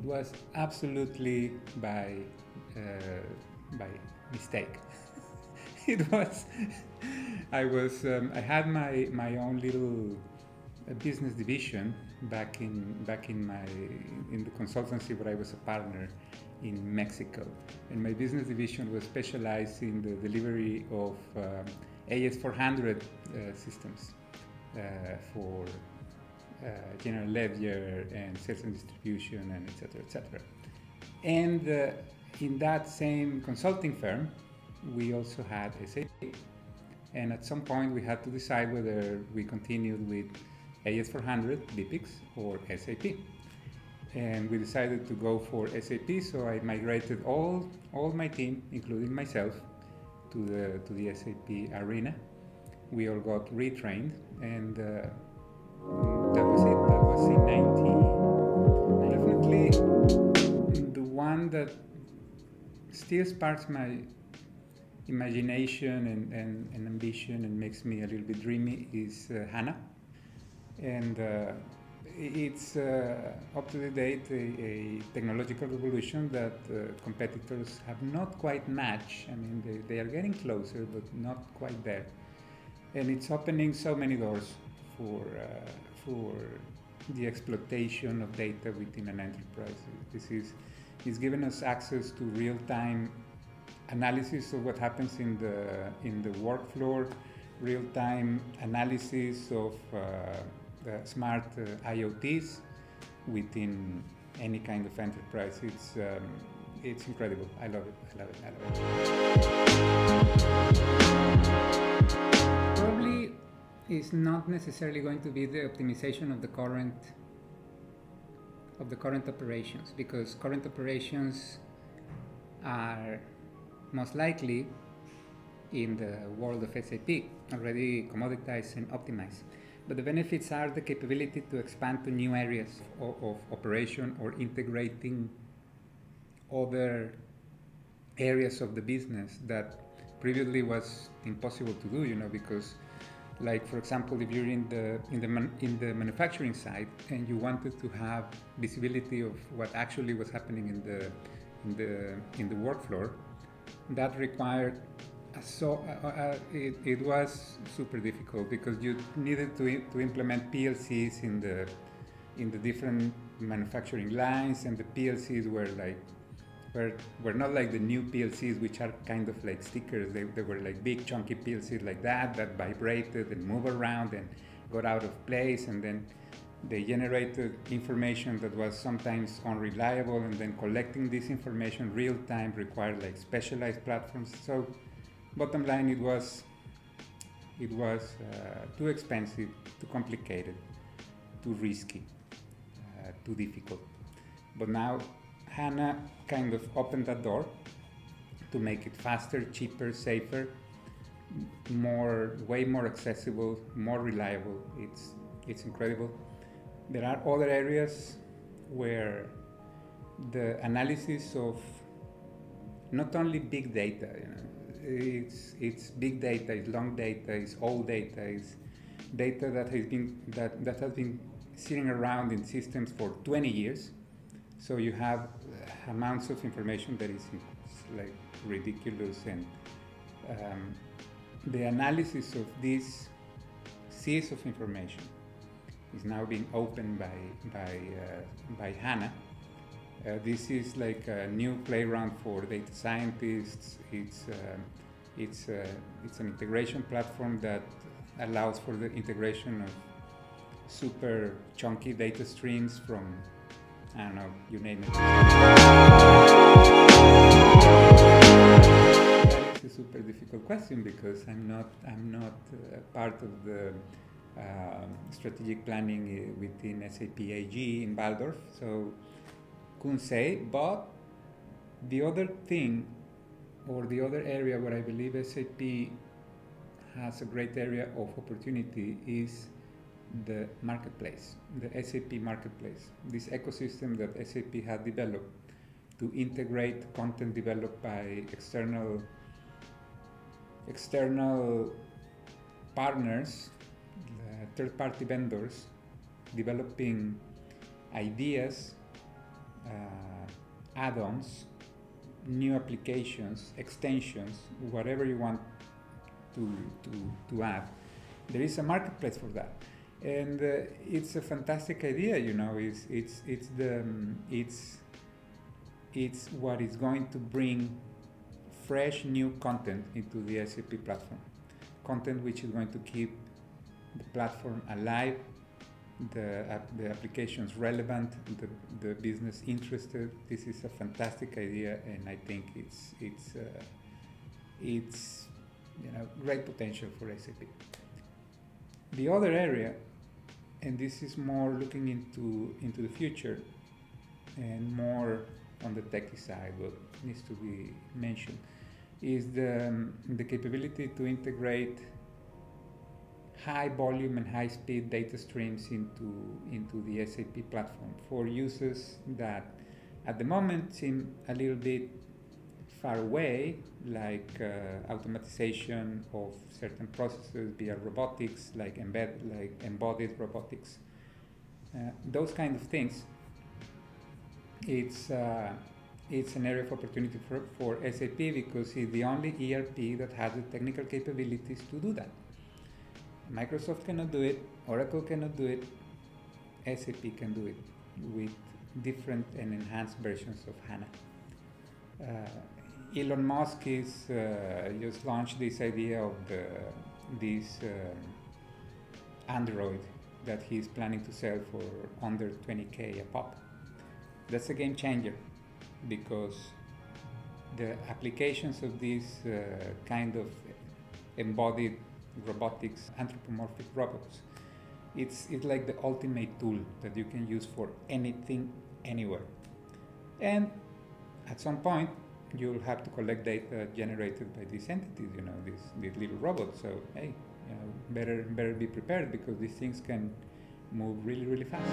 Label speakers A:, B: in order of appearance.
A: It was absolutely uh, by mistake. It was. I had my own little business division back in the consultancy where I was a partner in Mexico, and my business division was specialized in the delivery of AS400 systems for general ledger and sales and distribution and etc. etc. And in that same consulting firm, we also had SAP. And at some point, we had to decide whether we continued with AS400, BPIX, or SAP. And we decided to go for SAP, so I migrated all my team, including myself, to the SAP arena. We all got retrained, and that was it. That was in 90. Definitely the one that still sparks my imagination and ambition and makes me a little bit dreamy is HANA. And it's up to the date a technological revolution that competitors have not quite matched. I mean, they are getting closer, but not quite there. And it's opening so many doors for the exploitation of data within an enterprise. It's given us access to real-time analysis of what happens in the workflow, real-time analysis of the smart IoTs within any kind of enterprise. It's incredible. I love it. Probably is not necessarily going to be the optimization of the current operations, because current operations are most likely in the world of SAP already commoditized and optimized. But the benefits are the capability to expand to new areas of operation or integrating other areas of the business that previously was impossible to do, because, like, for example, if you're in the manufacturing side and you wanted to have visibility of what actually was happening in the workflow, that required it was super difficult, because you needed to implement PLCs in the different manufacturing lines, and the PLCs were not like the new PLCs, which are kind of like stickers. They were like big chunky PLCs like that vibrated and moved around and got out of place, and then they generated information that was sometimes unreliable, and then collecting this information real time required like specialized platforms. So bottom line, it was too expensive, too complicated, too risky, too difficult. But now HANA kind of opened that door to make it faster, cheaper, safer, way more accessible, more reliable. It's incredible. There are other areas where the analysis of not only big data, it's big data, it's long data, it's old data, it's data that has been sitting around in systems for 20 years. So you have amounts of information that is like ridiculous, and the analysis of these seas of information is now being opened by HANA. This is like a new playground for data scientists. It's an integration platform that allows for the integration of super chunky data streams from, I don't know, you name it. That is a super difficult question, because I'm not part of the strategic planning within SAP AG in Waldorf, so couldn't say. But the other thing, or the other area where I believe SAP has a great area of opportunity, is the marketplace, the SAP marketplace, this ecosystem that SAP has developed to integrate content developed by external partners, third-party vendors, developing ideas add-ons, new applications, extensions, whatever you want to add. There is a marketplace for that, and it's a fantastic idea. It's what is going to bring fresh new content into the SAP platform, content which is going to keep the platform alive, the applications relevant, the business interested. This is a fantastic idea, and I think it's great potential for SAP. The other area, and this is more looking into the future and more on the techie side, what needs to be mentioned, is the capability to integrate high volume and high speed data streams into the SAP platform for uses that at the moment seem a little bit far away, like automatization of certain processes via robotics, like embodied robotics, those kind of things. It's an area of opportunity for SAP because it's the only ERP that has the technical capabilities to do that. Microsoft cannot do it, Oracle cannot do it, SAP can do it with different and enhanced versions of HANA. Elon Musk is just launched this idea of this Android that he's planning to sell for under 20K a pop. That's a game changer because the applications of these kind of embodied robotics, anthropomorphic robots, it's like the ultimate tool that you can use for anything, anywhere. And at some point, you'll have to collect data generated by these entities, these little robots. So hey, better be prepared because these things can move really, really fast.